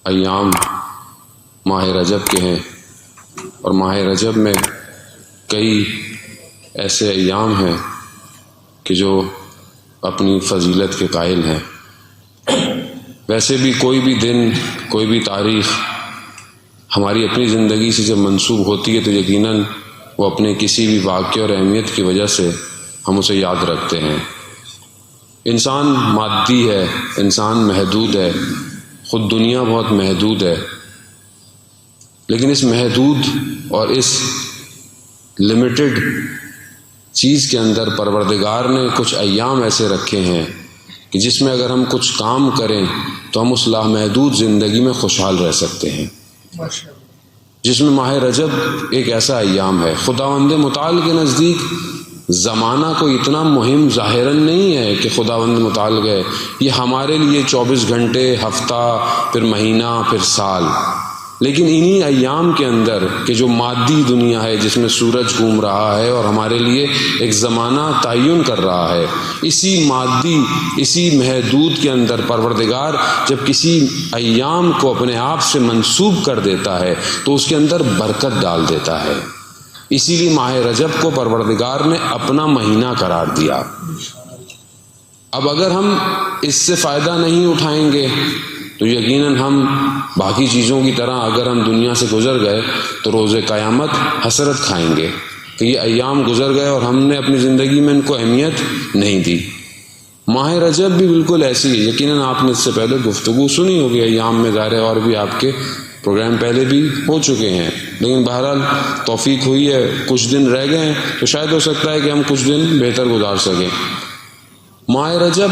ایام ماہ رجب کے ہیں، اور ماہ رجب میں کئی ایسے ایام ہیں کہ جو اپنی فضیلت کے قائل ہیں۔ ویسے بھی کوئی بھی دن، کوئی بھی تاریخ ہماری اپنی زندگی سے جب منسوب ہوتی ہے تو یقیناً وہ اپنے کسی بھی واقعے اور اہمیت کی وجہ سے ہم اسے یاد رکھتے ہیں۔ انسان مادی ہے، انسان محدود ہے، خود دنیا بہت محدود ہے، لیکن اس محدود اور اس لمیٹڈ چیز کے اندر پروردگار نے کچھ ایام ایسے رکھے ہیں کہ جس میں اگر ہم کچھ کام کریں تو ہم اس لامحدود زندگی میں خوشحال رہ سکتے ہیں، جس میں ماہ رجب ایک ایسا ایام ہے۔ خداوند متعال کے نزدیک زمانہ کوئی اتنا مہم ظاہراً نہیں ہے کہ خداوند متعال گئے، یہ ہمارے لیے 24 گھنٹے، ہفتہ، پھر مہینہ، پھر سال، لیکن انہی ایام کے اندر کہ جو مادی دنیا ہے جس میں سورج گھوم رہا ہے اور ہمارے لیے ایک زمانہ تعین کر رہا ہے، اسی مادی، اسی محدود کے اندر پروردگار جب کسی ایام کو اپنے آپ سے منسوب کر دیتا ہے تو اس کے اندر برکت ڈال دیتا ہے۔ اسی لیے ماہ رجب کو پروردگار نے اپنا مہینہ قرار دیا۔ اب اگر ہم اس سے فائدہ نہیں اٹھائیں گے تو یقیناً ہم باقی چیزوں کی طرح اگر ہم دنیا سے گزر گئے تو روز قیامت حسرت کھائیں گے کہ یہ ایام گزر گئے اور ہم نے اپنی زندگی میں ان کو اہمیت نہیں دی۔ ماہ رجب بھی بالکل ایسی ہے، یقیناً آپ نے اس سے پہلے گفتگو سنی ہوگی ایام میں، ظاہر اور بھی آپ کے پروگرام پہلے بھی ہو چکے ہیں، لیکن بہرحال توفیق ہوئی ہے، کچھ دن رہ گئے ہیں تو شاید ہو سکتا ہے کہ ہم کچھ دن بہتر گزار سکیں۔ ماہ رجب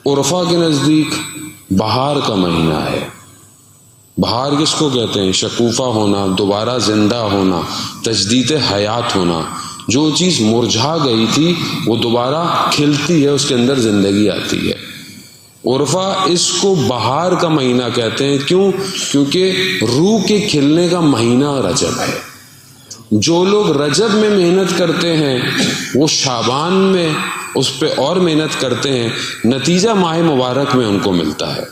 عرفا کے نزدیک بہار کا مہینہ ہے۔ بہار کس کو کہتے ہیں؟ شکوفہ ہونا، دوبارہ زندہ ہونا، تجدید حیات ہونا۔ جو چیز مرجھا گئی تھی وہ دوبارہ کھلتی ہے، اس کے اندر زندگی آتی ہے۔ عرفہ اس کو بہار کا مہینہ کہتے ہیں۔ کیوں؟ کیونکہ روح کے کھلنے کا مہینہ رجب ہے۔ جو لوگ رجب میں محنت کرتے ہیں وہ شعبان میں اس پہ اور محنت کرتے ہیں، نتیجہ ماہ مبارک میں ان کو ملتا ہے۔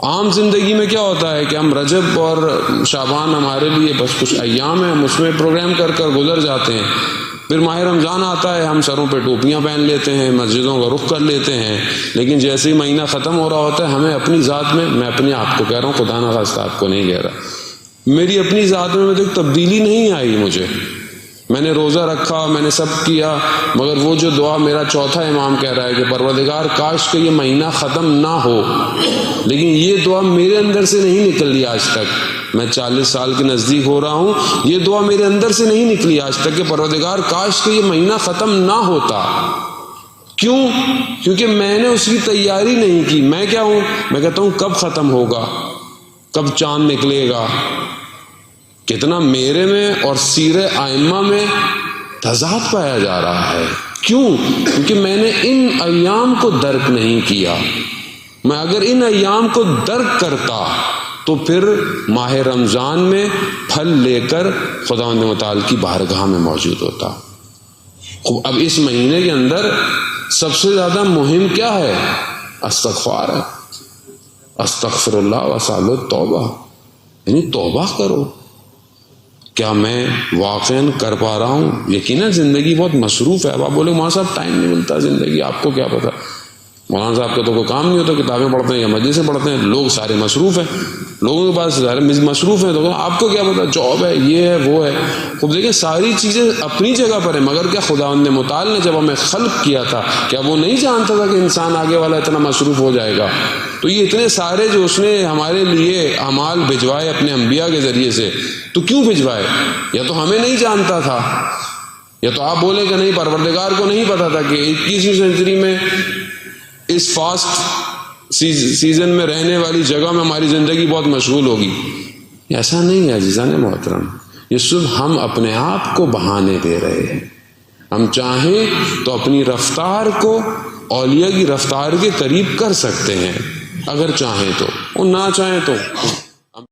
عام زندگی میں کیا ہوتا ہے کہ ہم رجب اور شعبان ہمارے لیے بس کچھ ایام ہیں، ہم اس میں پروگرام کر گزر جاتے ہیں۔ پھر ماہ رمضان آتا ہے، ہم سروں پہ ٹوپیاں پہن لیتے ہیں، مسجدوں کا رخ کر لیتے ہیں، لیکن جیسے ہی مہینہ ختم ہو رہا ہوتا ہے ہمیں اپنی ذات میں اپنے آپ کو کہہ رہا ہوں، خدا نہ خواستہ آپ کو نہیں کہہ رہا، میری اپنی ذات میں دیکھ تبدیلی نہیں آئی مجھے۔ میں نے روزہ رکھا، میں نے سب کیا، مگر وہ جو دعا میرا چوتھا امام کہہ رہا ہے کہ پروردگار کاش کہ یہ مہینہ ختم نہ ہو، لیکن یہ دعا میرے اندر سے نہیں نکلی آج تک۔ میں 40 سال کے نزدیک ہو رہا ہوں، یہ دعا میرے اندر سے نہیں نکلی آج تک کہ پروردگار کاش کہ یہ مہینہ ختم نہ ہوتا۔ کیوں؟ کیونکہ میں نے اس کی تیاری نہیں کی۔ میں کیا ہوں؟ میں کہتا ہوں کب ختم ہوگا، کب چاند نکلے گا۔ کتنا میرے میں اور سیر ائمہ میں تضاد پایا جا رہا ہے۔ کیوں؟ کیونکہ میں نے ان ایام کو درک نہیں کیا۔ میں اگر ان ایام کو درک کرتا تو پھر ماہ رمضان میں پھل لے کر خداوند متعال کی بارگاہ میں موجود ہوتا۔ اب اس مہینے کے اندر سب سے زیادہ مہم کیا ہے؟ استغفار ہے۔ استغفر اللہ واسأل التوبہ، یعنی توبہ کرو۔ کیا میں واقعاً کر پا رہا ہوں؟ یقیناً زندگی بہت مصروف ہے۔ اب آپ بولے مولانا صاحب ٹائم نہیں ملتا زندگی، آپ کو کیا پتا؟ مولانا صاحب کا تو کوئی کام نہیں ہوتا، کتابیں پڑھتے ہیں یا مجلسیں پڑھتے ہیں، لوگ سارے مصروف ہیں، لوگوں کے پاس سارے مصروف ہیں، تو آپ کو کیا پتا؟ جاب ہے، یہ ہے، وہ ہے۔ خود دیکھیں ساری چیزیں اپنی جگہ پر ہیں، مگر کیا خداوند متعال نے جب ہمیں خلق کیا تھا کیا وہ نہیں جانتا تھا کہ انسان آگے والا اتنا مصروف ہو جائے گا؟ تو یہ اتنے سارے جو اس نے ہمارے لیے اعمال بھجوائے اپنے انبیاء کے ذریعے سے، تو کیوں بھجوائے؟ یا تو ہمیں نہیں جانتا تھا، یا تو آپ بولیں کہ نہیں پروردگار کو نہیں پتا تھا کہ 21ویں سینچری میں اس فاسٹ سیزن میں رہنے والی جگہ میں ہماری زندگی بہت مشغول ہوگی۔ ایسا نہیں ہے عزیزان محترم، یہ صرف ہم اپنے آپ کو بہانے دے رہے ہیں۔ ہم چاہیں تو اپنی رفتار کو اولیاء کی رفتار کے قریب کر سکتے ہیں اگر چاہیں تو، اور نہ چاہیں تو